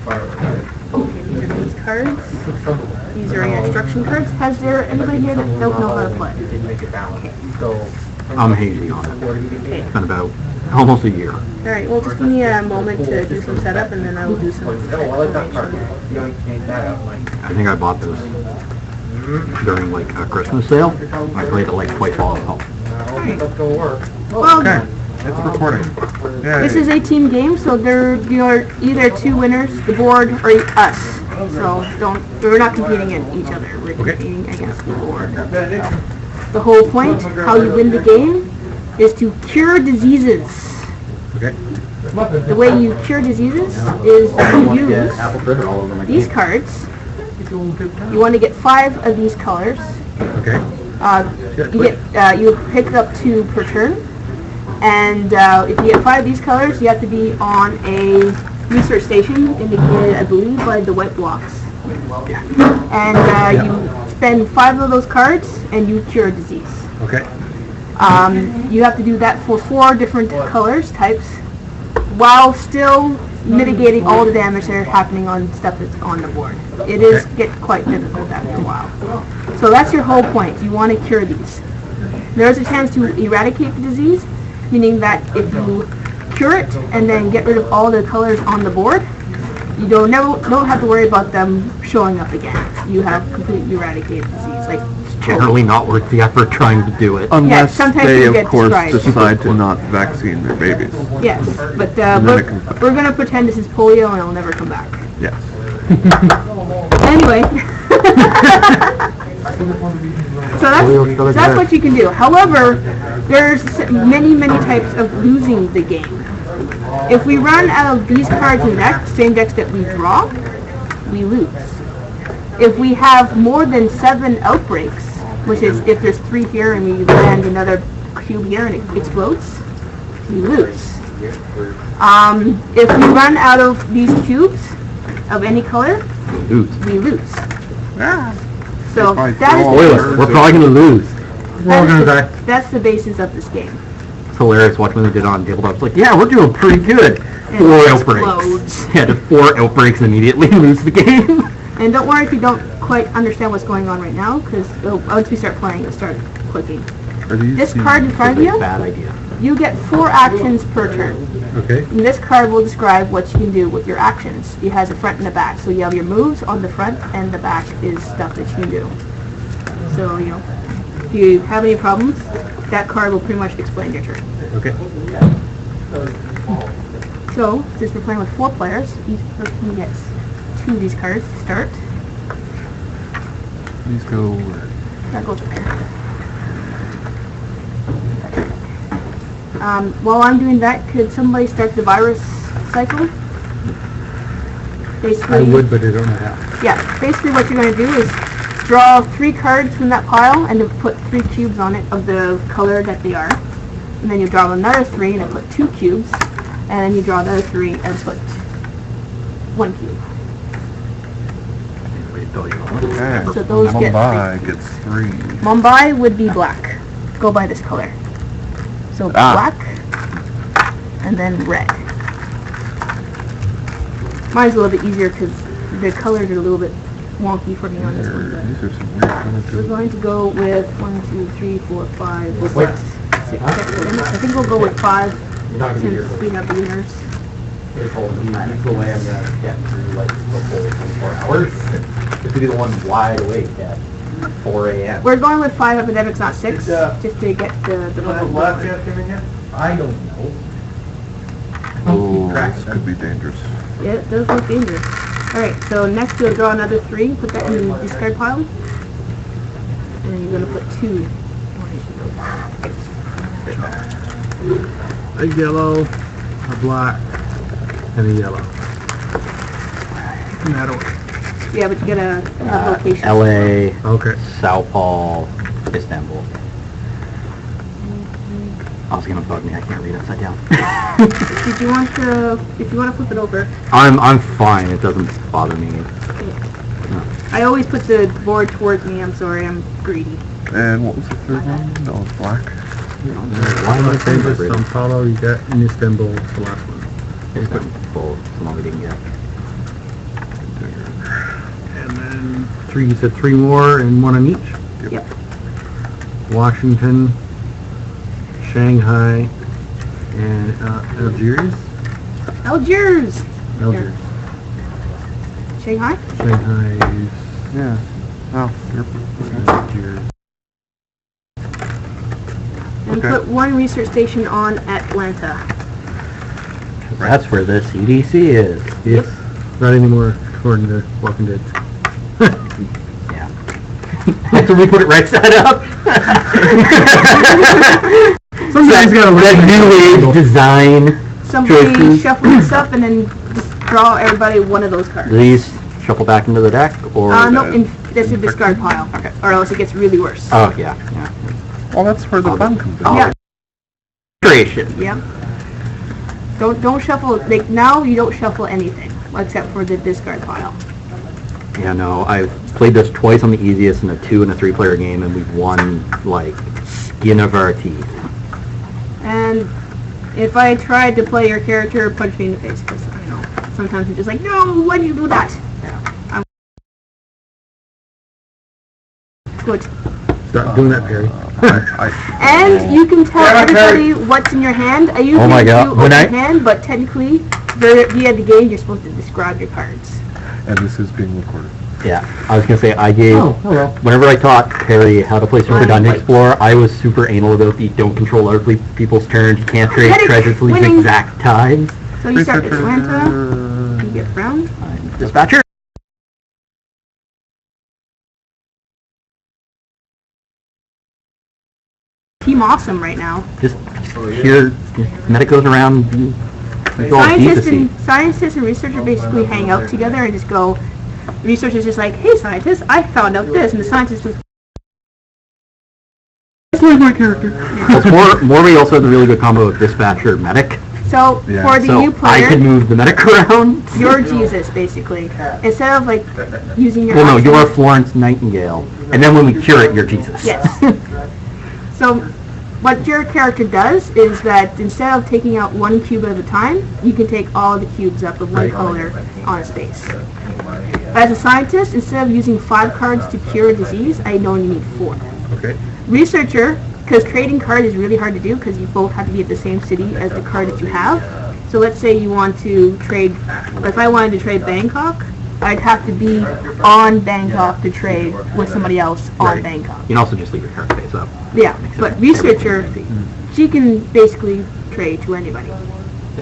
These cards. These are your instruction cards. Has there anybody here that don't know how to play? I'm hazy on it. Okay. It's been about almost a year. Alright, well just give me a moment to do some setup and then I will do some explanation. I think I bought this during like a Christmas sale. I played it like twice while I was home. Well, Okay, it's recording. this is a team game, so there are either two winners, the board, or us. So we're not competing in each other. We're competing against the board. The whole point, how you win the game, is to cure diseases. Okay. The way you cure diseases is that you use these cards. You want to get 5 of these colors. Okay. You pick up 2 per turn. And if you get 5 of these colors, you have to be on a research station indicated, I believe, by the white blocks. And you spend 5 of those cards, and you cure a disease. Okay. You have to do that for 4 different colors, types, while still mitigating all the damage that are happening on stuff that's on the board. It is get quite difficult after a while. So that's your whole point. You want to cure these. There's a chance to eradicate the disease, meaning that if you cure it and then get rid of all the colors on the board, you don't have to worry about them showing up again. You have completely eradicated the disease. Like Generally not worth the effort trying to do it. Unless sometimes they, you of get course, stripes. decide to not vaccine their babies. Yes, but then it comes back. we're going to pretend this is polio and it'll never come back. Yes. Anyway, so that's what you can do. However, there's many types of losing the game. If we run out of these cards in deck, same decks that we draw, we lose. If we have more than 7 outbreaks, which is if there's 3 here and we land another cube here and it explodes, we lose. If we run out of these cubes of any color, we lose. So that is We're probably going to lose. that's the basis of this game. It's hilarious watching what they did on tabletop. It's like, yeah, we're doing pretty good. And 4 it outbreaks. explodes. Yeah, the 4 outbreaks immediately lose the game. And don't worry if you don't quite understand what's going on right now, because once we start playing, it'll start clicking. This card in front of you, Bad idea. you get 4 actions per turn. Okay. And this card will describe what you can do with your actions. It has a front and a back. So you have your moves on the front, and the back is stuff that you can do. So, if you have any problems, that card will pretty much explain your turn. Okay. So, since we're playing with 4 players, each person gets 2 of these cards to start. These go. That goes there. While I'm doing that, could somebody start the virus cycle? Basically, I would, but I don't know how. Yeah, basically what you're going to do is draw 3 cards from that pile and then put 3 cubes on it of the color that they are. And then you draw another 3 and put 2 cubes. And then you draw another 3 and put 1 cube. Okay. So those get Mumbai gets 3. Mumbai would be black. Go by this color. So black, and then red. Mine's a little bit easier because the colors are a little bit wonky for me on this one. These are some weird colors. We're going to go with 1, 2, 3, 4, 5, 6, 7. I think we'll go with 5 since we have the winners. That's the way I'm going to get through like the whole 24 hours. Just to be the one wide awake at 4 a.m. We're going with 5 epidemics, not 6, just to get the level. I don't know. Oh, this could be dangerous. Yeah, it does look dangerous. Alright, so next you'll draw another 3, put that in the discard pile. And then you're going to put 2. A yellow, a black, and a yellow. And that away. Yeah, but you get a location. L.A., Okay. Sao Paulo, Istanbul. Oh, it's gonna bug me. I can't read upside down. Did you want to, if you want to flip it over? I'm fine. It doesn't bother me. I always put the board towards me. I'm sorry, I'm greedy. And what was the third one? That was black. One of the favorites from Paulo, you got in Istanbul, the last one. Istanbul, the one we didn't get. three, you said 3 more and 1 on each? Yep. Washington, Shanghai, and Algiers? Algiers. Algiers. Shanghai. Shanghai, Yeah. Oh, Algiers. And Okay. put 1 research station on Atlanta. That's where the CDC is. Yes. Not anymore, according to Walking Dead. Yeah. That's when we put it right side up. Sometimes you gotta that new age design. Somebody Choices. shuffle this up and then just draw everybody one of those cards. Do these shuffle back into the deck, or? No, that's a discard pile. Okay. Or else it gets really worse. Oh, yeah. well, that's where the fun comes in. Yeah. Creation. Yeah. Don't shuffle, like, now you don't shuffle anything, except for the discard pile. Yeah, no, I've played this twice on the easiest in a 2 and a 3 player game, and we've won, like, skin of our teeth. And if I tried to play your character, punch me in the face, because, you know, sometimes you're just like, no, why did you do that? Yeah. Good. Start doing that, Perry. And you can tell everybody what's in your hand. I usually Oh my God. do When open I- hand, but technically, via the game, you're supposed to describe your cards. And this is being recorded. Yeah, I was gonna say, I gave, Oh, hello. whenever I taught Perry how to play Super Fine. Dungeon Explorer, I was super anal about the don't control other people's turns, you can't trade Medic treasure till these winning. exact times. So you start Atlanta, you get Brown. Dispatcher? Team Awesome right now. Just here, medic goes around, it's all decency. Scientists and researchers basically hang out together and just go, the researcher's just like, hey scientist, I found out this, and the scientist just, That's like my character. Morby also has a really good combo with Dispatcher Medic, so Yeah. for the new so I player, can move the medic around. you're Jesus basically. Instead of like using your Well, no, actions- you're Florence Nightingale, and then when we cure it, you're Jesus. Yes. So, what your character does is that instead of taking out 1 cube at a time, you can take all the cubes up of 1 color on a space. As a scientist, instead of using 5 cards to cure a disease, I only need 4. Okay. Researcher, because trading cards is really hard to do because you both have to be at the same city as the card that you have. So let's say you want to trade, if I wanted to trade Bangkok, I'd have to be on Bangkok to trade with somebody else on Right. Bangkok. You can also just leave your card face up. Yeah, but researcher, she can basically trade to anybody,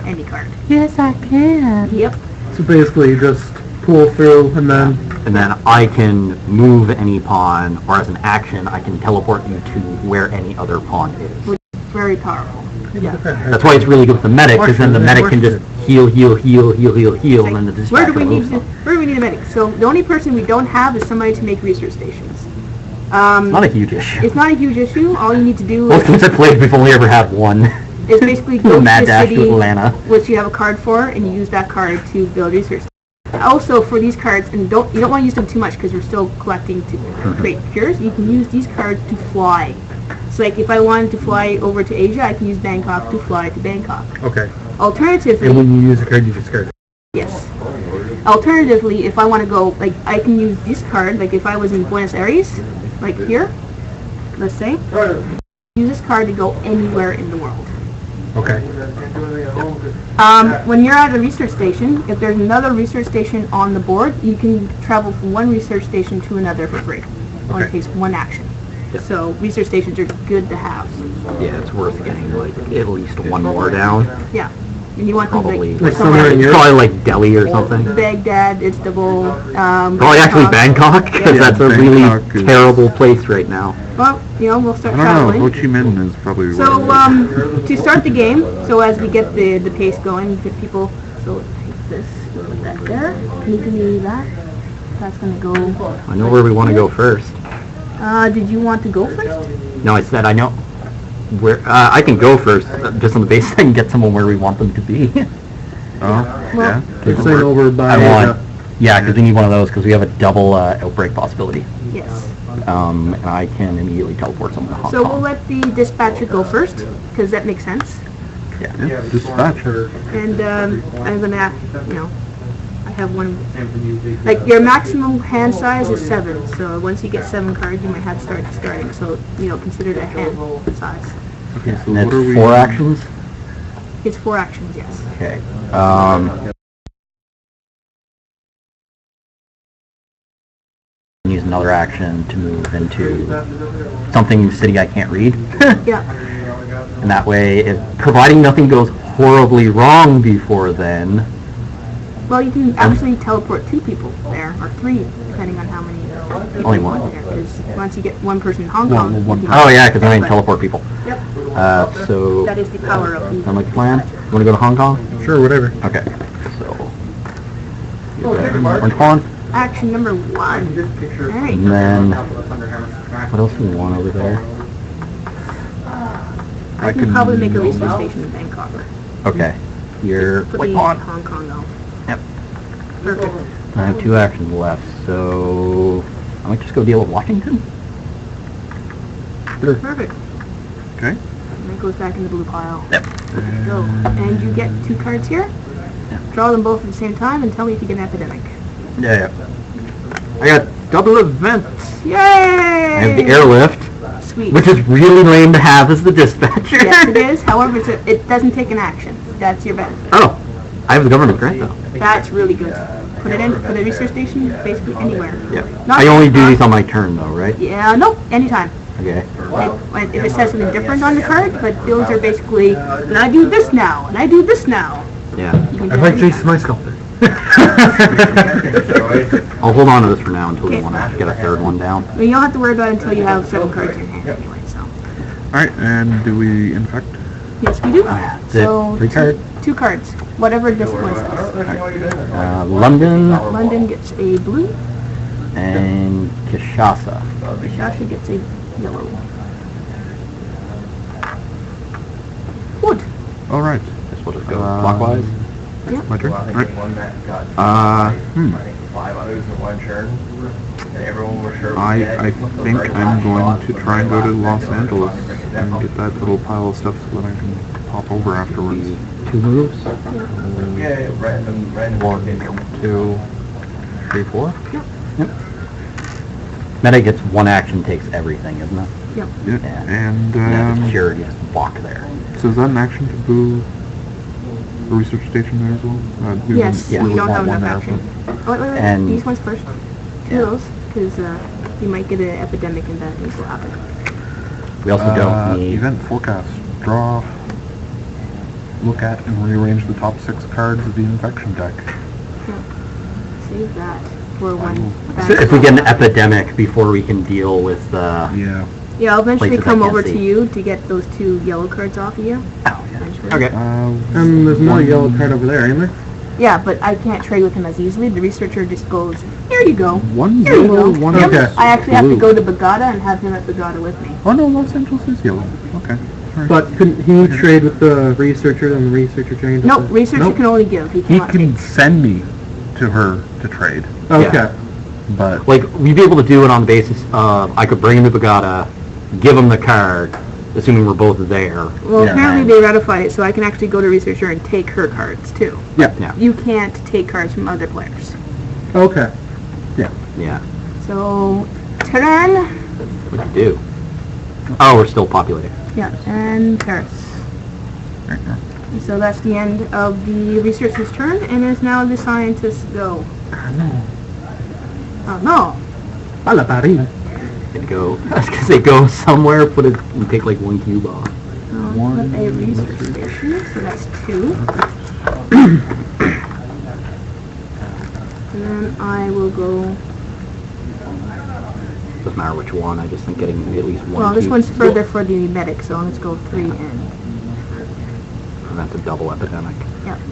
any card. Yes, I can. Yep. So basically, you just pull through and then... And then I can move any pawn, or as an action, I can teleport you to where any other pawn is. Very powerful. Yeah. That's why it's really good with the medic, because then the medic can just heal, and then the Where dispatcher do we need moves to, them. where do we need a medic? So the only person we don't have is somebody to make research stations. Not a huge issue. It's not a huge issue. All you need to do Most games I played, we've only ever had one. is basically go to Mad the dash to city, Atlanta. which you have a card for, and you use that card to build research. Also, for these cards, and you don't want to use them too much because we're still collecting to create cures. You can use these cards to fly. So, like, if I wanted to fly over to Asia, I can use Bangkok to fly to Bangkok. Okay. Alternatively, And when you use a card, you discard it. yes. Alternatively, if I want to go, like, I can use this card, like, if I was in Buenos Aires, like here, let's say, use this card to go anywhere in the world. Okay. When you're at a research station, if there's another research station on the board, you can travel from one research station to another for free. Only Okay. takes 1 action. So research stations are good to have. Yeah, it's worth getting, like, at least 1 more down. Yeah. And you want them Probably. like somewhere in Europe? Probably like Delhi or something. Baghdad, Istanbul, Probably actually Bangkok, because that's a really Bangkok is- terrible place right now. Well, you know, we'll start I don't know, traveling. Ho Chi Minh is probably... So, to start the game, so as we get the pace going, get people, so take this, put that there, can you give me that? That's gonna go, I know where we want to go first. did you want to go first? No, I said I know where, I can go first, just on the basis I can get someone where we want them to be. Oh, yeah. You're saying over by... I want, yeah, because we need one of those, because we have a double outbreak possibility. Yes. And I can immediately teleport someone to Hong So we'll Kong. let the dispatcher go first, because that makes sense. Yeah, dispatcher. And, I'm gonna, you know, I have one. Like your maximum hand size is 7, so once you get 7 cards, you might have to start discarding. So consider the hand size. Okay, so And that's what are we... 4 actions? It's 4 actions, yes. Okay. Use another action to move into something city I can't read. Yeah. And that way, providing nothing goes horribly wrong before then. Well, you can actually teleport 2 people there, or 3, depending on how many. Only one. Because once you get one person in Hong Kong. one you can- Oh yeah, because I can teleport people. Yep. So, That is the power of the. sound like a plan? You want to go to Hong Kong? Sure, whatever. Okay. So, orange pawn. Action number 1. Alright. And then, what else do we want over there? I can probably make a research station in Bangkok. Okay. Your Put white the pawn. Hong Kong though. Yep. Perfect. I have 2 actions left, so I might just go deal with Washington. Sure. Perfect. Okay. And that goes back in the blue pile. Yep. Go. And you get 2 cards here. Draw them both at the same time and tell me if you get an epidemic. Yeah. I got double events. Yay! I have the airlift, Sweet. which is really lame to have as the dispatcher. Yes, it is. However, it doesn't take an action. That's your benefit. Oh, I have the government grant though. That's really good. Put it in. Put a research station basically anywhere. Yeah. Not- I only do these on my turn though, right? Yeah. Nope. Anytime. Okay. If it says something different on the card, but those are basically, and I do this now, and I do this now. Yeah. You can do I'd like anytime. Jason my sculptor. I'll hold on to this for now until we want to get a third one down. I mean, you don't have to worry about it until you have 7 cards in hand anyway, so. Alright, and do we infect? Yes, we do. That's it. So, 3 cards. 2 cards. Whatever this one says. London London gets a blue. and Kinshasa. Shasha gets a yellow. Wood. Alright. Guess we'll just go clockwise. My turn? Well, I think Right. the one that got Uh, I think 5 others in one turn, and everyone was sure. I think I'm going to try and go to Los Angeles and get that little pile of stuff so that I can pop over afterwards. 2 moves. Yeah, random. 1, 2, 3, 4. Yep. Meta gets 1 action, takes everything, isn't it? Yep. Yeah, Yeah. and Yeah, the security just walk there. so is that an action to boo the research station there as well? We Yes, would- we you would don't want have one enough there, action. so- Oh, wait. And- These ones first. 2 Yeah. of those, because you might get an epidemic and bad things will happen. We also don't need... Event forecast. Draw. Look at and rearrange the top 6 cards of the infection deck. Save that for when. So if we get an epidemic before we can deal with Yeah. Yeah, I'll eventually places I come can't over to see. you to get those 2 yellow cards off of you. Oh, Eventually. Okay. There's another yellow card over there, ain't there? Yeah, but I can't trade with him as easily. The researcher just goes, here you go. One Here you yellow, go. one Yep. Okay. I actually have to blue. go to Bagada and have him at Bagada with me. Oh no, Los Angeles is yellow. Okay. Alright. But couldn't he trade with the researcher and the researcher trade? with Nope, the- researcher Nope. can only give. He He cannot can take. send me to her to trade, Okay. but Like, we'd be able to do it on the basis of, I could bring him to Bagada, give him the card, assuming we're both there. Well, Yeah. apparently they ratified it, so I can actually go to researcher and take her cards too. Yeah. You can't take cards from other players. Okay. Yeah. So, turn. What'd you do? Oh, we're still populating. Yeah, and Paris. And so that's the end of the researcher's turn, and it's now the scientist's go. Oh no! Hola, Paris. Could go, I was gonna say go somewhere, put it, and take like 1 cube off. Put a research station, so that's 2. And then I will go. Doesn't matter which one, I just think getting at least 1 Well, this cube one's further for the medic, so let's go 3 in. prevent a double epidemic.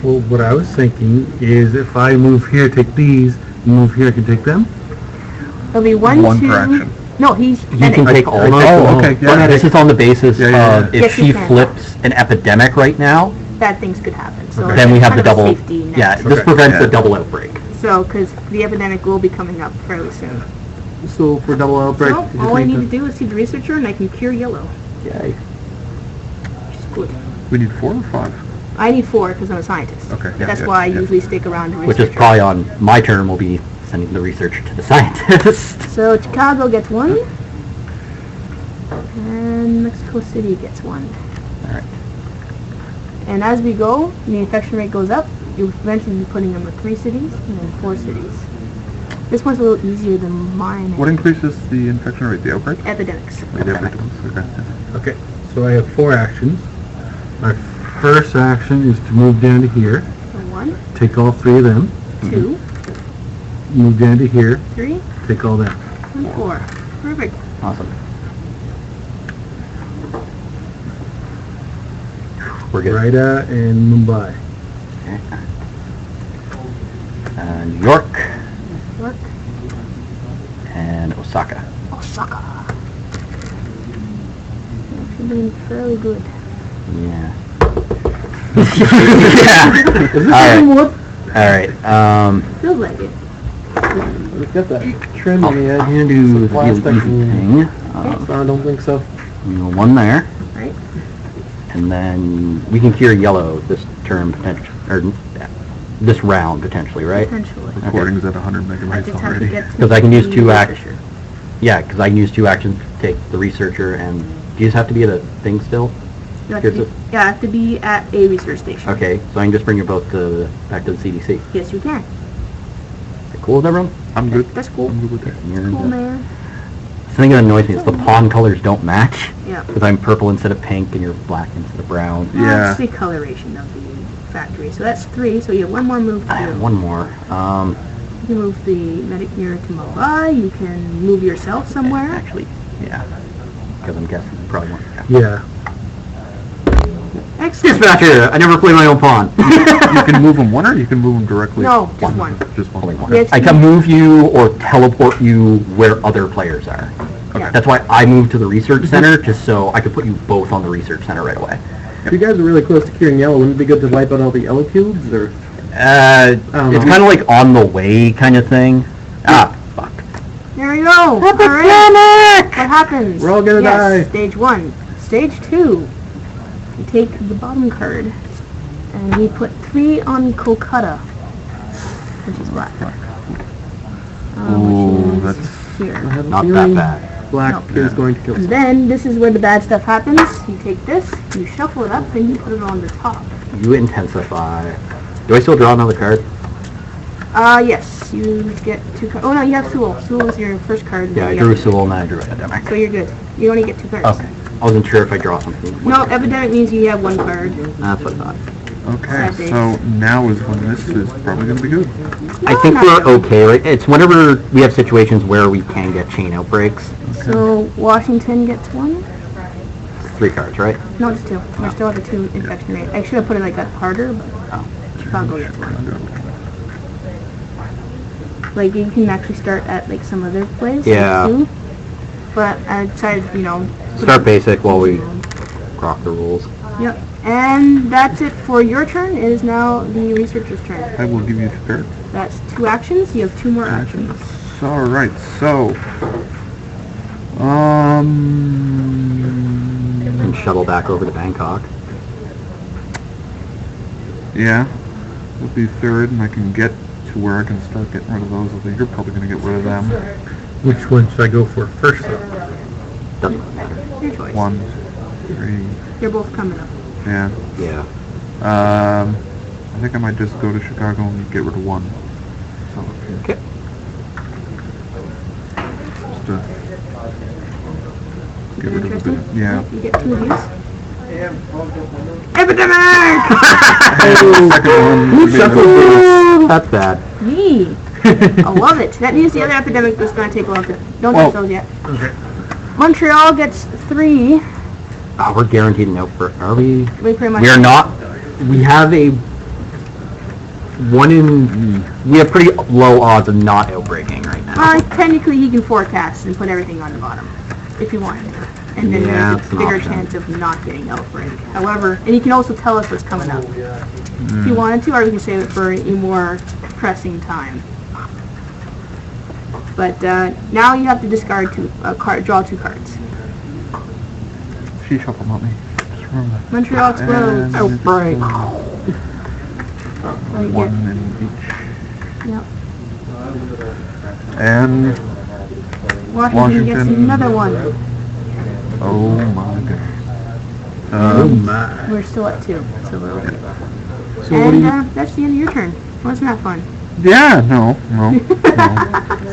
Well, what I was thinking is if I move here, take these, move here, I can take them. It'll be 1, One 2. per action. No, he's You medic. can take all of Oh, them. okay, yeah. But this is on the basis Yeah, yeah, of yeah. if Yes, you she can. flips an epidemic right now, Bad things could happen. So then we it's have the kind of a double, safety net. yeah, this Okay, prevents yeah. the double outbreak. So, because the epidemic will be coming up fairly soon. So for double outbreak, So, you just all I need to- to do is see the researcher and I can cure yellow. Yay. Which is good. we need 4 or 5. I need 4 because I'm a scientist. Okay, yeah, That's yeah, why I yeah. usually stick around to Which is research. probably on my turn, will be sending the research to the scientist. So Chicago gets 1, and Mexico City gets 1. Alright. And as we go, the infection rate goes up. You'll eventually be putting them with 3 cities and then 4 cities. This one's a little easier than mine. What increases the infection rate? The outbreak? Epidemics. The epidemics. Okay. Okay, so I have 4 actions. My first action is to move down to here, So 1, take all 3 of them, 2, move down to here, 3, take all that. and 4. Perfect. Awesome. We're good. Raida and Mumbai. New York York, and Osaka. Osaka. Actually doing fairly good. Yeah. Alright. Feels like it. We've got that trim on the I'm edge. gonna do the Plastic easy thing. I don't think so. One there. Right? And then we can cure yellow this term potentially, or this round potentially, right? Potentially. Recording's at 100 I megabytes just have to already. get to 'Cause I can use the 2 researcher. Yeah, because I can use 2 actions to take the researcher and, do you just have to be at a thing still? You have to Here's be, yeah, I have to be at a research station. Okay, so I can just bring you both back to the CDC. Yes, you can. Cool with everyone? I'm good. That's cool. I'm good with that. Cool, man. The thing that annoys me is the pawn colors don't match. Yeah. Because I'm purple instead of pink and you're black instead of brown. Well, Yeah. That's the coloration of the factory. So that's 3. So you have 1 more move to I do. have one more. You can move the medic here to Mumbai. You can move yourself somewhere. Actually, yeah. Because I'm guessing you probably want. Yeah. Excellent. Dispatcher! I never play my own pawn. You can move them one, or you can move them directly? No, just one. Just one. Only one. Yes, I you- can move you or teleport you where other players are. Yeah. That's why I moved to the research center, just so I could put you both on the research center right away. If you guys are really close to curing yellow, wouldn't it be good to wipe out all the yellow cubes? Or It's kind of like on the way kind of thing. Ah, fuck. There you go. All right. What happens? We're all gonna die. Stage 1. Stage 2. You take the bottom card, and we put 3 on Kolkata, which is black. Oh, Which is that's here. I have a Not that feeling bad. black No. is going to kill And us. then, this is where the bad stuff happens. You take this, you shuffle it up, and you put it on the top. You intensify. Do I still draw another card? Yes, you get 2 cards. Oh no, you have Sewell. Sewell is your first card. Yeah, I You drew have- Sewell and then I drew Epidemic. So you're good. You only get 2 cards. Okay. I wasn't sure if I draw something. No, Epidemic means you have 1 card. That's what I thought. okay. So now is when this is probably going to be good. I think we're okay, right? It's whenever we have situations where we can get chain outbreaks. So Washington gets 1? 3 cards, right? No, just 2. We're still at the 2 infection rate. I should have put it like that harder, but Oh. Chicago gets 1. Like you can actually start at like some other place. Yeah. Too, but I decided, Start basic while we rock the rules. Yep. And that's it for your turn. It is now the researcher's turn. I will give you 2 cards. That's 2 actions. You have 2 more actions. All right. So, And shuttle back over to Bangkok. yeah, would be 3rd, and I can get to where I can start getting rid of those. I think you're probably going to get rid of them. Which one should I go for first, though? Doesn't matter. Your choice. 1, 3, They're both coming up. yeah. Yeah. I think I might just go to Chicago and get rid of 1. So, Okay. just get rid of a bit. Interesting? Yeah. You get 2 of these. Epidemic! Second one. That's bad. Yee. I love it. That means the other epidemic was going to take a while to... Don't Well- touch those yet. Okay. Montreal gets 3. Oh, we're guaranteed an outbreak. Are we? We pretty much... We are not. We have a we have pretty low odds of not outbreaking right now. Technically, he can forecast and put everything on the bottom, if you wanted to. And then Yeah, there's it's a an bigger option. chance of not getting outbreak. However, and he can also tell us what's coming up, if you wanted to, or we can save it for a more pressing time. But now you have to discard 2 draw 2 cards. She shuffled, not me. Montreal explodes. And right. What do you one get? in each. Yep. And Washington gets Washington. another one. oh my goodness. Oh my. We're still at 2, so we're okay. So what do And you, that's the end of your turn. Wasn't that fun? Yeah, no.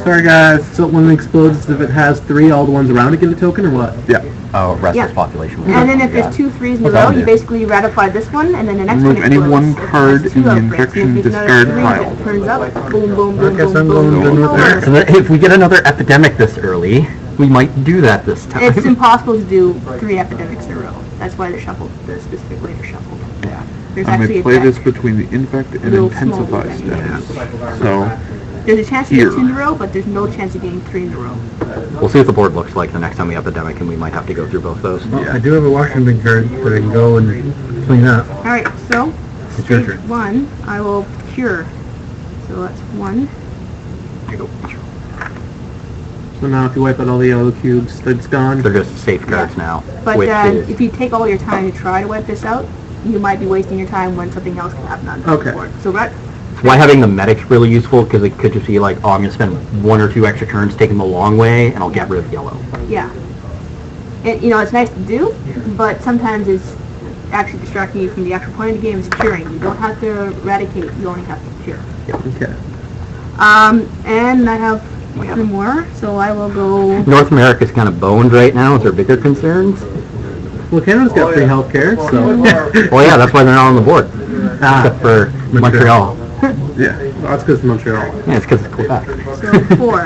sorry guys, so when it explodes, if it has 3, all the ones around it get a token or what? Yeah. Oh, rest Yeah. is population. And then if there's 2 3s in a What's that row, one you do? basically ratify this one, and then the next one Remove any explodes. one If it has card 2 in the outbreaks, and infection if there's another discard 3 pile. that turns up, boom, boom, boom, I guess boom, I'm boom, going boom, to North boom. America. So that if we get another epidemic this early, we might do that this time. It's impossible to do 3 epidemics in a row. That's why they're shuffled, the specific way they're shuffled. Yeah. There's I actually may a play deck. this between the infect and Little small intensify deck, steps. So, There's a chance to Here. get 2 in a row, but there's no chance of getting 3 in a row. We'll see what the board looks like the next time we have epidemic, and we might have to go through both those. Well, I do have a Washington card that I can go and clean up. Alright, so, It's your stage turn. 1, I will cure. So that's 1. There you go. So now if you wipe out all the yellow cubes, that's gone. They're just safeguards now, But which is if you take all your time to try to wipe this out, you might be wasting your time when something else can happen on the Okay. board. So that, why having the medic's really useful, because it could just be like, oh, I'm going to spend 1 or 2 extra turns taking the long way, and I'll get rid of yellow. yeah. And, you know, it's nice to do, but sometimes it's actually distracting you from the actual point of the game is curing. You don't have to eradicate, you only have to cure. Okay. And I have 3 more, so I will go... North America's kind of boned right now. Is there bigger concerns? Well, Canada's got free healthcare, so. Well, yeah, that's why they're not on the board, except for Montreal. yeah. Well, that's because Montreal. Yeah, it's because it's Quebec. So 4. Well,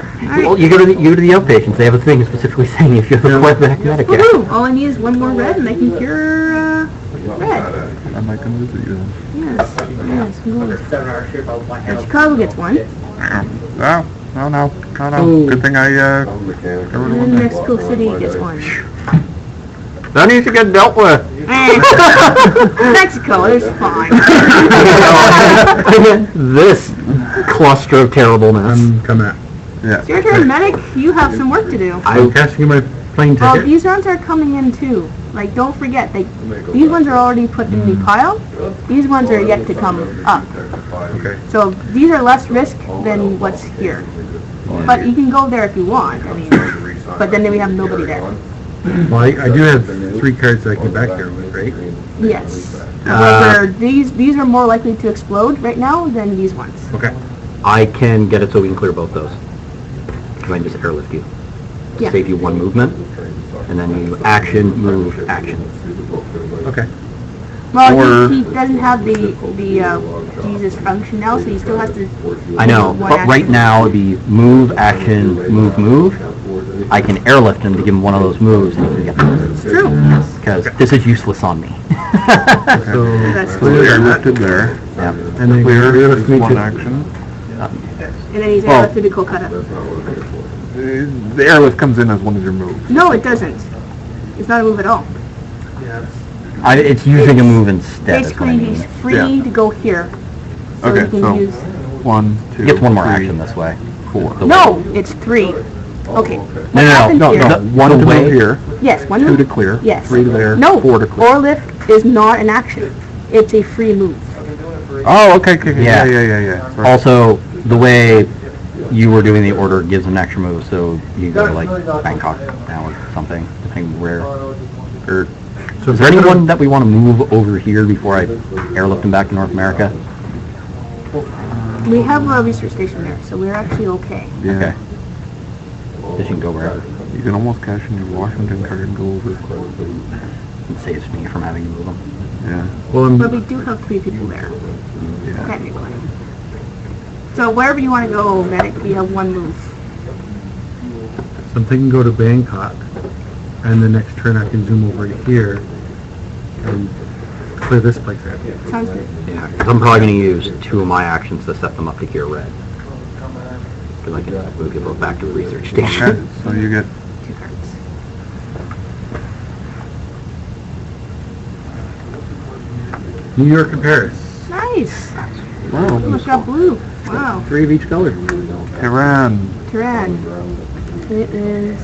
Alright. you go to the outpatients. They have a thing specifically saying if you have a Quebec Medicare. Woohoo! All I need is 1 more red and I can cure, red. I might come visit you then. Yes, yes, we will. 7-hour shift, I was like, And Chicago gets 1. No. Oh. Good thing I, got rid And of then one there. Mexico City gets 1. That needs to get dealt with. Mexico is fine. This cluster of terribleness. I'm coming at. Yeah. It's your turn, medic. You have some work to do. I'm casting my plane Well, ticket. these ones are coming in too. Like, don't forget, these ones are already put in the pile. These ones are yet to come up. Okay. So these are less risk than what's here. But you can go there if you want. I mean, but then we have nobody there. Well, I do have 3 cards that I can get back there with, right? Yes. However, these are more likely to explode right now than these ones. Okay. I can get it so we can clear both those. Because I can just airlift you. Yeah. Save you 1 movement. And then you action, move, action. Okay. Well, Or- he doesn't have the Jesus function now, so he still has to. I know, one but right action. now it'd be move, action, move, move. I can airlift him to give him one of those moves and he can get them. It's true. Because this is useless on me. So, That's clear They're that. lifted there. Yeah. And then Clear clear is me one to- action. And then he's Well- airlifted to Kolkata. The airlift comes in as one of your moves. No, it doesn't. It's not a move at all. It's using a move instead. is what I Basically, mean. he's free Yeah. to go here. So Okay, he can so- use... 1, 2, He gets 1 more 3, action this way. 4. No, it's 3. Okay. No, No, The- one the to way- move here, Yes, 1 2 move. to clear, Yes. 3 there, No, 4 to clear. or lift is not an action. It's a free move. Oh, okay, Yeah. yeah. Sorry. Also, the way you were doing the order gives an extra move, so you go to like Bangkok now or something, depending where. Or, is there anyone that we want to move over here before I airlift him back to North America? We have a research station there, so we're actually okay. Yeah. Okay. This can go wherever. You can almost cash in your Washington card and go over. It saves me from having to move them. Yeah. Well, But we do have 3 people there, Yeah. technically. So wherever you want to go, medic, you have 1 move. so I'm thinking go to Bangkok, and the next turn I can zoom over to here and clear this place out. Sounds good. Yeah, because I'm probably going to use 2 of my actions to set them up to cure red. Because I can move you both back to the research Okay, station. so you get 2 cards. New York and Paris. Nice. Wow. Oh, it's got blue. Wow. 3 of each color. Tehran. Tehran. It is...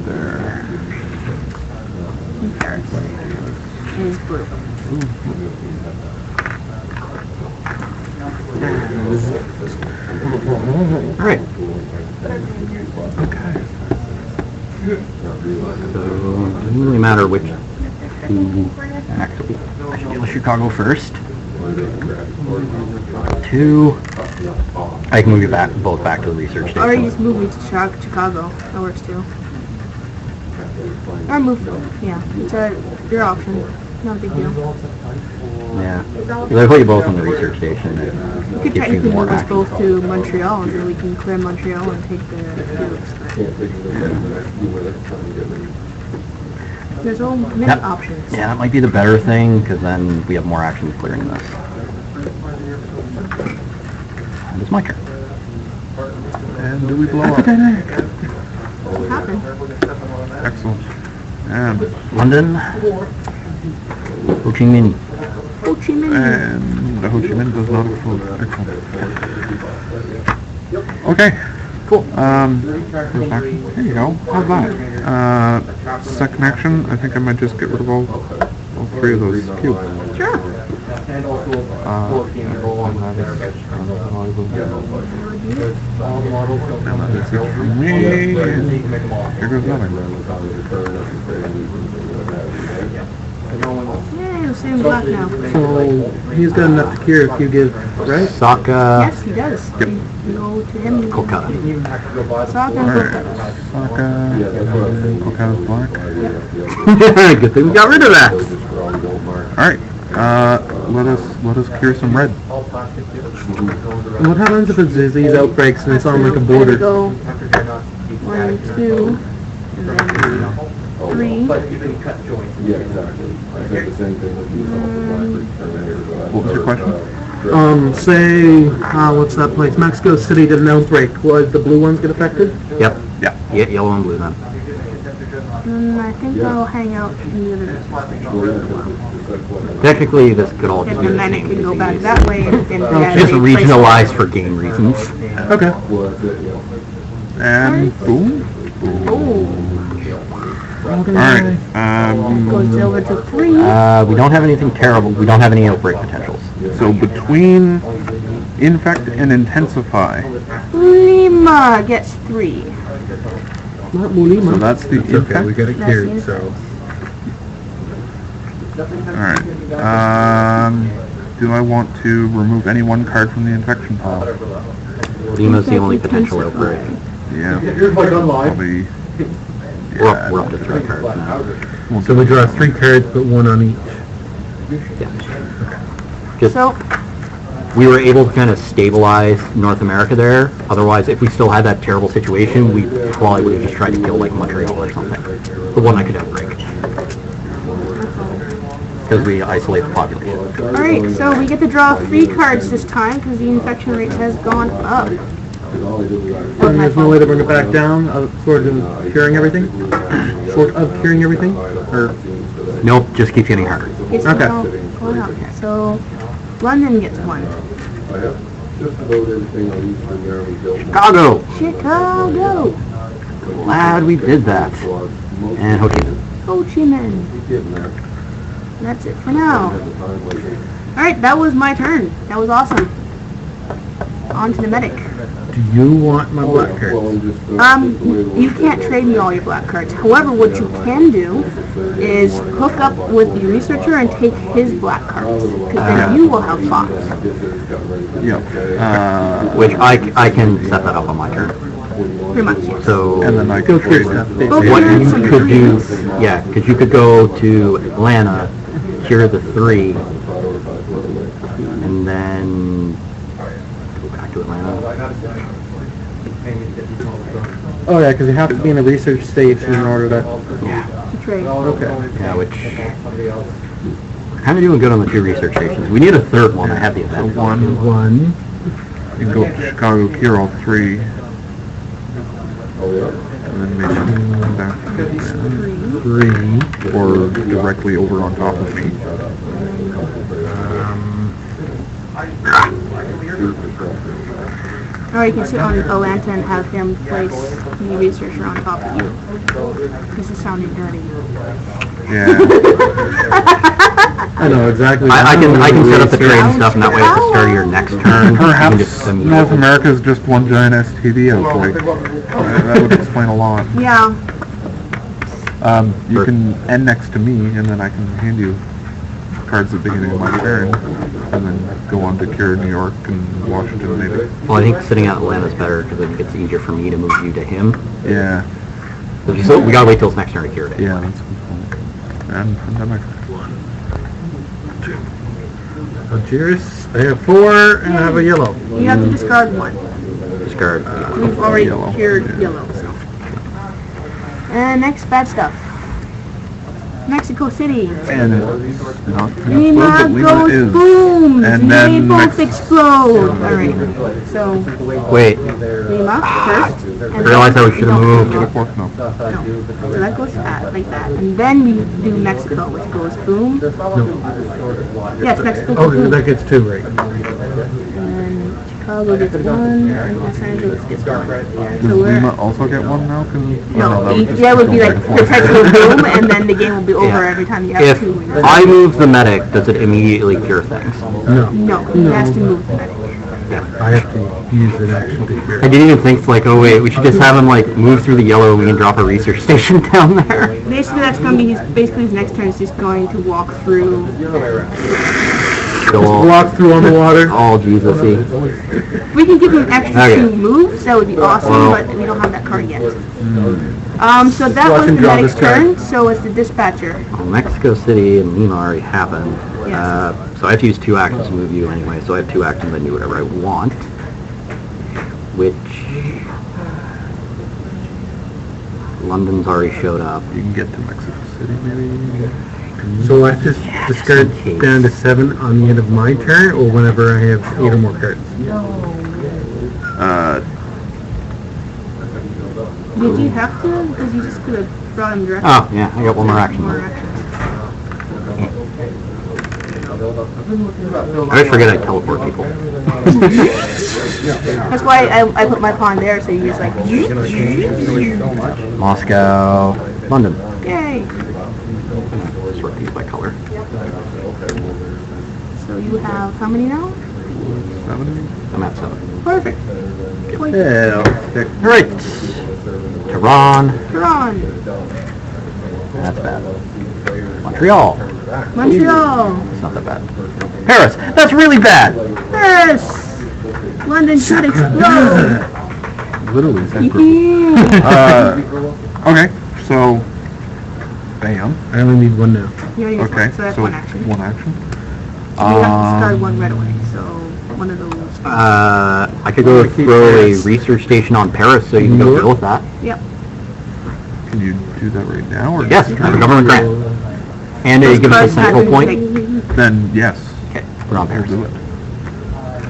There. in Paris is blue. Alright. Okay. So, it doesn't really matter which two, actually, I should deal with Chicago first. 2, I can move you back, both back to the research station. Or you just move me to Chicago. That works too. Or move, yeah, it's your option. Not a big deal. Yeah. If I put you both on the research station, You it could gives you technically more move us action. both to Montreal, and then we can clear Montreal and take the cubes. There's all many Yep. options. Yeah, that might be the better thing, because then we have more action clearing this. And it's my turn. And do we blow up? What happened? Excellent. And, London. Ho Chi Minh. Ho Chi Minh. and the Ho Chi Minh does not explode. Excellent. Okay. Cool. First action. There you go. How's that? Second action, I think I might just get rid of all 3 of those cubes. Sure. And also, And that is it for me. Here goes nothing. Yay, we're sitting black now. So, he's got enough to cure if you give, right? Saka. Yes, he does. Yep. You go to him. Kolkata. Saka and Alright. Kolkata. Saka, black. Good thing we got rid of that. Alright. Let us cure some red. What happens if a disease outbreaks and it's on like a There we border? go. 1, 2, and then 3. But you can cut joints. Yeah, exactly. I said the same thing with What was your question? Say, what's that place? Mexico City did an outbreak. Was the blue ones get affected? Yep. Yeah. Yellow and blue then. I think I'll hang out in the other. Technically, this could all just be And the then it same can go disease. back that way and Just regionalized for game reasons. Okay. And boom. Oh, Alright. goes over to 3. We don't have anything terrible. We don't have any outbreak potentials. So between infect and intensify, Lima gets 3. Not Mulima. so that's the It's okay, we infect. got it That's cured, the so. Alright. Do I want to remove any one card from the infection pile? Lima's the only potential outbreak. Yeah. Here's my gun line. Probably. We're up to 3 cards now. So we draw 3 cards, but 1 on each. Yeah. Just, So, we were able to kind of stabilize North America there. Otherwise, if we still had that terrible situation, we probably would have just tried to kill like Montreal or something. The one that could outbreak. Because we isolate the population. alright, so we get to draw 3 cards this time because the infection rate has gone up. And there's no way to bring it back down, sort of curing everything? Short of curing everything? Or, Nope, just keeps getting harder. It's Okay. now going up. So, London gets 1. Chicago! Chicago! Glad we did that. And Ho Chi Minh. Ho Chi Minh. That's it for now. Alright, that was my turn. That was awesome. On to the medic. do you want my black cards? You can't trade me all your black cards. However, what you can do is hook up with the researcher and take his black cards. Because then you will have 5. Yeah. Which I can set that up on my turn. Pretty much, yes. So, And then I Go can clear trade stuff. it. Go what clear you some could do, trees. yeah, because you could go to Atlanta, cure the 3, and then go back to Atlanta. Oh yeah, because you have to be in a research station in order to... Yeah, To trade. Okay. yeah, which kind of doing good on the 2 research stations. We need a 3rd one. I have the event. One. You can go to Chicago, cure all 3. And then maybe back to 3. or directly over on top of me. Or you can sit on Atlanta and have him place the researcher on top of you. This is sounding dirty. Yeah. I know, exactly. I can set up the trade and stuff, and that way at the start of your next turn, you can just Perhaps send me North over. America is just one giant STD outbreak. That would explain a lot. Yeah. You can end next to me, and then I can hand you cards at the beginning of my turn, and then go on to cure New York and Washington, maybe. Well, I think sitting out Atlanta is better, because I think it's easier for me to move you to him. Yeah. So we gotta wait till his next turn to cure it. Yeah, that's a good point. And pandemic. Algiers, I have 4, and I have a yellow. You have to discard one. Discard. We've already Yellow. cured yellow, so. And next, bad stuff. Mexico City. And it's not Lima goes boom! And they then both Mex- explode! Alright, so Wait, Lima first. And I realized I should have moved. No. So that goes like that. And then we do Mexico, which goes boom. Yes, Mexico goes Oh, boom. that gets 2, right? And then Chicago gets 1, and Los Angeles gets 1. Does So we're... Lima also get one now? No, yeah, it would be like perpetual boom, and then the game will be over every time you have If 2. I move the medic, does it immediately cure things? No, No, he has to move the medic. I have to use an action to cure. I didn't even think like, oh wait, we should just have him like move through the yellow and we can drop a research station down there. Basically, that's going to be his next turn is just going to walk through. Go all, Walk through on the water. all Jesus-y. We can give him extra Okay. 2 moves, that would be awesome, Well- but we don't have that card yet. So that Watch was him the draw medic's this card. turn, so it's the dispatcher. Well, Mexico City and Lima already happened. Yes. So I have to use 2 actions to move you anyway, so I have 2 actions, I can do whatever I want. Which... London's already showed up. You can get to Mexico City, maybe? So I just discard okay. down to 7 on the end of my turn, or whenever I have 8 or more cards. Did you have to? Because you just could have brought him directly. Oh, yeah, I got one more action. More actions. I always forget I teleport people. That's why I put my pawn there, so you just like... Moscow, London. Yay! Sort these by color. So you have how many now? 7? I'm at 7. Perfect. Alright. Tehran. Tehran. That's bad. Montreal. Montreal. It's not that bad. Paris. That's really bad. Paris. London should explode. Literally, exactly. You Okay, so, bam. I only need 1 now. already used Okay, one, so that's so 1 action. So 1 action. you have to discard 1 right away, so one of those. I could go throw a research station on Paris so you can go deal with that. Yep. Can you do that right now, or Yes, just I have a government grant. And it gives us a Cards central have point. been Then, yes. Okay, put it on Paris. Do it.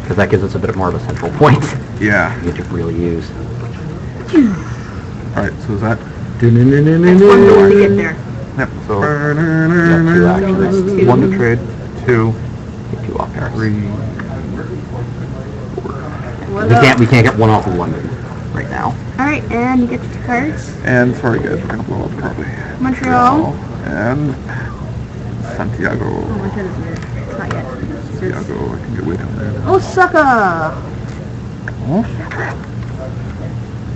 Because that gives us a bit more of a central point Yeah. you to really use. Alright, so is that... One more to get there. Yep, so... actions. 1 to trade, 2, Get 2 off Paris. 3... What We up? can't get 1 off of London right now. Alright, and you get 2 cards. And, sorry guys, we're gonna blow up probably. Montreal. And... Santiago. Oh, Montreal isn't there. It's not yet. Santiago, I can get way down there. Osaka. Oh,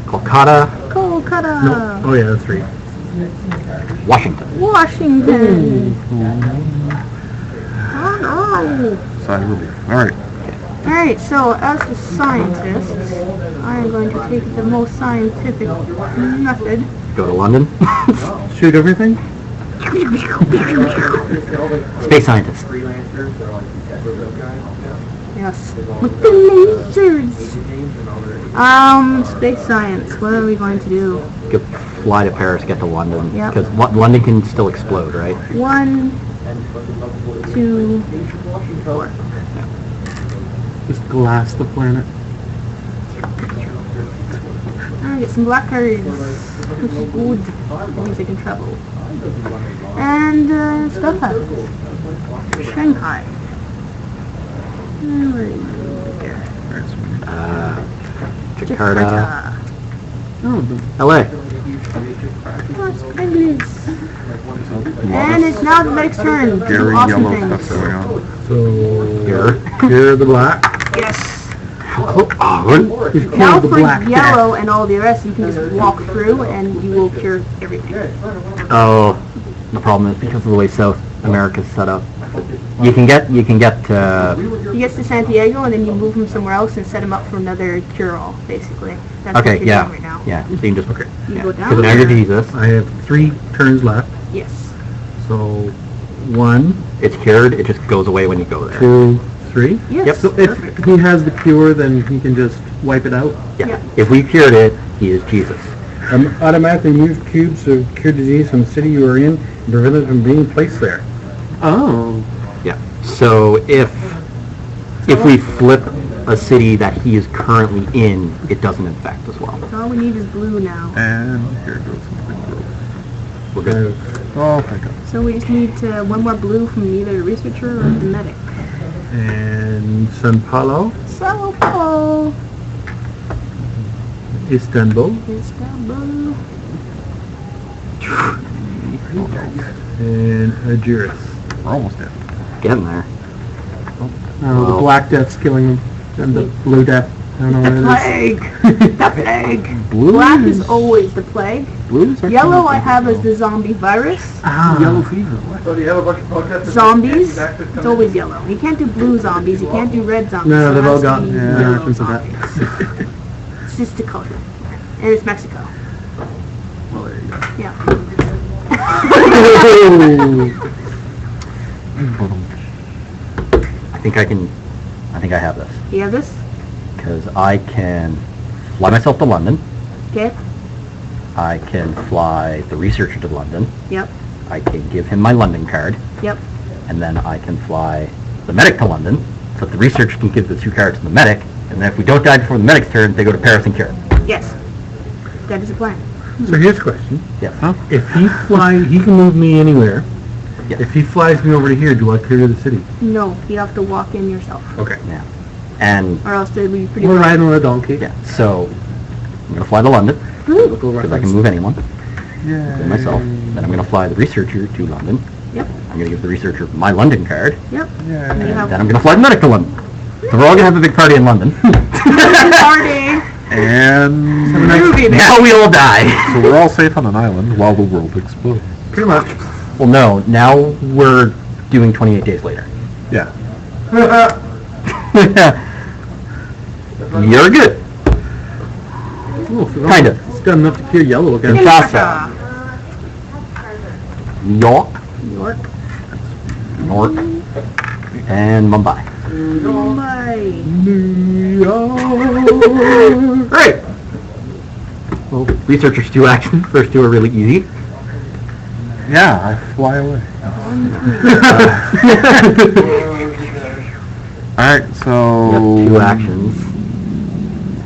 Kolkata, Kolkata. No. Oh yeah, that's 3. Washington. Washington. Oh. sigh of relief. Alright. Alright, so as a scientist, I am going to take the most scientific method. Go to London. Shoot everything? Space scientist. Yes. With the lasers! Space science, what are we going to do? Go fly to Paris, get to London. Yep. Because London can still explode, right? 1, 2, 4. Just glass the planet. I'll get some black cards, which is good. That means I can travel. And, stuff happens. Shanghai. Where are you? There. Jakarta. Jakarta. LA. Los Angeles. And it's now the medic's turn. to do Very awesome yellow things. stuff going on. So, Here. here the black. Yes. He's Now killed the for black yellow and all the rest, you can just walk through and you will cure everything. Oh, the problem is because of the way South America's set up. You can get, He gets to Santiago and then you move him somewhere else and set him up for another cure-all, basically. That's what okay, you're yeah, doing right now. yeah, so you can just, Okay. You go because down. now you're Jesus. I have 3 turns left. Yes. So, 1, It's cured, it just goes away when you go there. 2, 3. Yes. Yep. So if he has the cure, then he can just wipe it out. Yeah, if we cured it, he is Jesus. Automatically move cubes of cure disease from the city you are in and prevent it from being placed there. Oh. Yeah, so if we flip a city that he is currently in, it doesn't infect as well. So all we need is blue now. And here goes something blue. We're good. Oh, thank God. So we just need one more blue from either the researcher or the medic. And San Paulo, Sao Paulo, Istanbul, Istanbul, and Algiers. We're almost there. Getting there. The Black Death's killing him, and the Blue Death. I don't know the what it plague, the plague. Blue Black is always the plague. Blues are Yellow I have as the zombie virus. Yellow fever. What? So do you have a bunch of protests? Zombies, it's always yellow. You can't do blue zombies, you can't do red zombies. No, so they've it all has to got be yeah, yellow versions of that. zombies. It's just a color. And it's Mexico. Well, there you go. Yeah. I think I have this. You have this? Because I can fly myself to London, Okay. I can fly the researcher to London, Yep. I can give him my London card, Yep. and then I can fly the medic to London, so that the researcher can give the 2 cards to the medic, and then if we don't die before the medic's turn, they go to Paris and cure. Yes. That is the plan. So here's a question. Yeah. If he he can move me anywhere. Yeah. If he flies me over to here, do I clear the city? No, you have to walk in yourself. Okay. Yeah. And, Or else they'd be pretty We're much... riding on a donkey. yeah, so I'm going to fly to London, We'll go right because I can next. move anyone, Yeah. including myself. Then I'm going to fly the researcher to London. Yep. I'm going to give the researcher my London card, Yep. Yeah. And you have then I'm going to fly the medic to London. So we're all going to have a big party in London. party. And Movie there. Now we all die. so we're all safe on an island while the world explodes. Pretty much. Well, no, now we're doing 28 days later. Yeah. You're good. Kind of. It's done enough to cure yellow again. Kinshasa. New York, New York. Newark, and Mumbai. Mumbai. New York. Great. Well, researchers 2 actions. First 2 are really easy. Yeah, I fly away. Alright, so... You have 2 actions.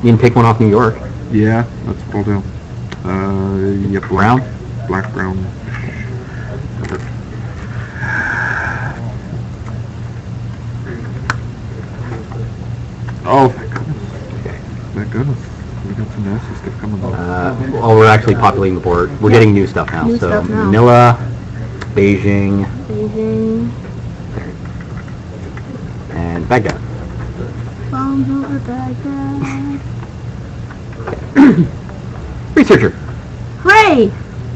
You can take one off New York. Yeah, that's what we'll do. Yep. Brown? Black, brown. Oh, thank goodness. Thank goodness. We got some nasty stuff coming up. Well, we're actually populating the board. We're getting new stuff now. New so stuff now. Manila, Beijing, Beijing. and Baghdad. Bombs over Baghdad. Researcher. Hooray!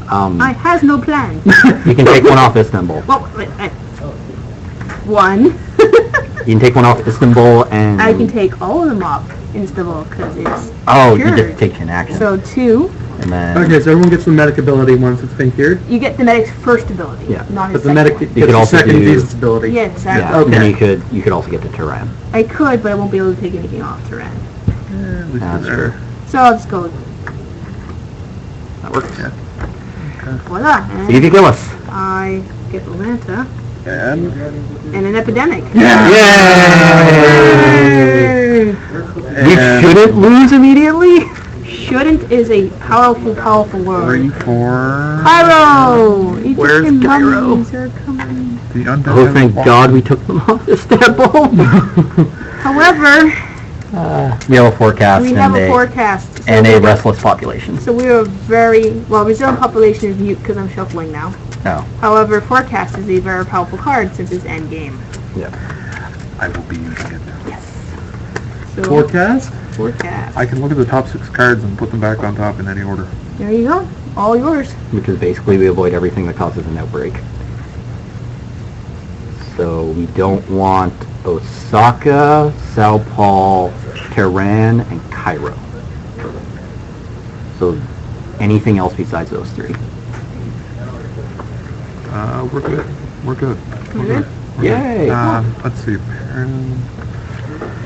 I You has no plan. can take one off Istanbul. Well, wait. One. You can take one off Istanbul and... I can take all of them off Istanbul because it's Oh, you cured. get to take an action. So 2. And then... Okay, so everyone gets the medic ability once it's been cured, You get the medic's first ability, Yeah. not but his the second medic one. gets could the also second do- Jesus ability. Yeah, exactly. Yeah, Okay. then you could also get the Turan. I could, but I won't be able to take anything off Turan. That's true. So I'll just go That works. voila. So you can kill us. I get Atlanta And... and an epidemic. Yay! We shouldn't lose immediately? Shouldn't is a powerful, powerful word. 3, 4... Cairo! Where's Egyptian Cairo? mummies are coming. The undead Oh, have thank walked. God we took them off Istanbul. However, We have a forecast We have a forecast. So and a we're- restless population. So we are resilient population is mute because I'm shuffling now. Oh, However, forecast is a very powerful card since it's end game. yeah. I will be using it. Yes. So, Forecast? forecast. I can look at the top 6 cards and put them back on top in any order. There you go. All yours. Because basically we avoid everything that causes an outbreak. So we don't want Osaka, Sao Paulo, Tehran, and Cairo. So anything else besides those 3. We're good. We're good. You good? Yay! Let's see.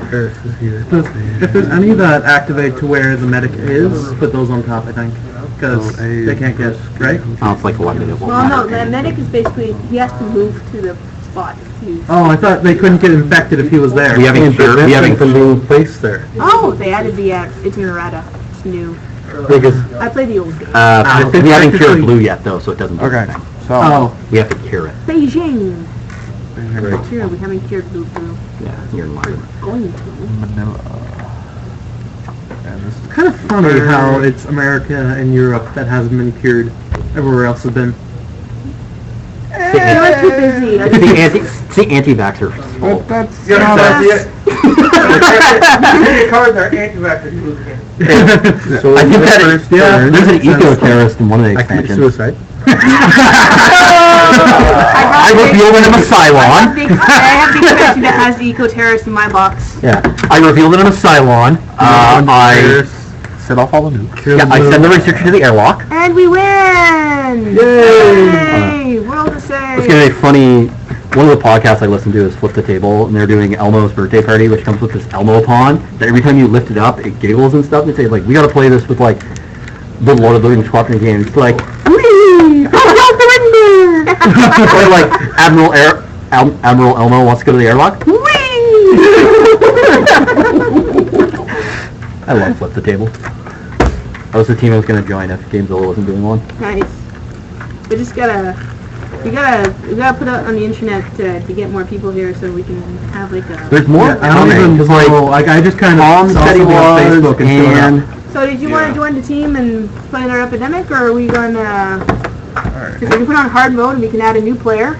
Paris is here. If there's any that activate to where the medic is, put those on top, I think. Because So A- they can't get, right? Oh, it's like one minute. Well, no, the medic is basically, he has to move to the spot. Oh, I thought they couldn't get infected if he was there. We haven't cured, we haven't from being placed there. Oh, they added the, it's an errata. It's new. because I played the old game. we haven't cured blue yet though, so it doesn't do Okay. anything. So. Oh, We have to cure it. Beijing. right. Sure, we haven't cured blue. Yeah, you're in line. Going to. Manila. And this is Kind of funny how it's America and Europe that hasn't been cured. Everywhere else has been. You're too busy. It's the anti-vaxxer fault. But that's Yeah, not that's a- it. The cards are anti-vaxxers. So I think that is, first turn, there's an it says, eco-terrorist in one of the I commit expansions. suicide. I reveal that I'm a I Cylon. have the expansion that has the eco-terrorist in my box. Yeah, I reveal that I'm a Cylon. Set off all the nukes. I send the researcher to the airlock. And we win! Yay! World to say. It's gonna be funny. One of the podcasts I listen to is Flip the Table, and they're doing Elmo's birthday party, which comes with this Elmo pawn. That every time you lift it up, it giggles and stuff. They say like, we gotta play this with like the Lord of the Rings cooperative game. It's like, whee! Or like Admiral Elmo wants to go to the airlock. Whee! I love Flip the Table. That was the team I was gonna join if Gamezilla wasn't doing one. Nice. We just gotta put it on the internet to get more people here so we can have like a... There's more I don't even because like know. Like I just kind of Tom saw said he something on was, Facebook and showed up. and So did you want to join the team and play another epidemic, or are we gonna... Alright. Because we can put on hard mode and we can add a new player.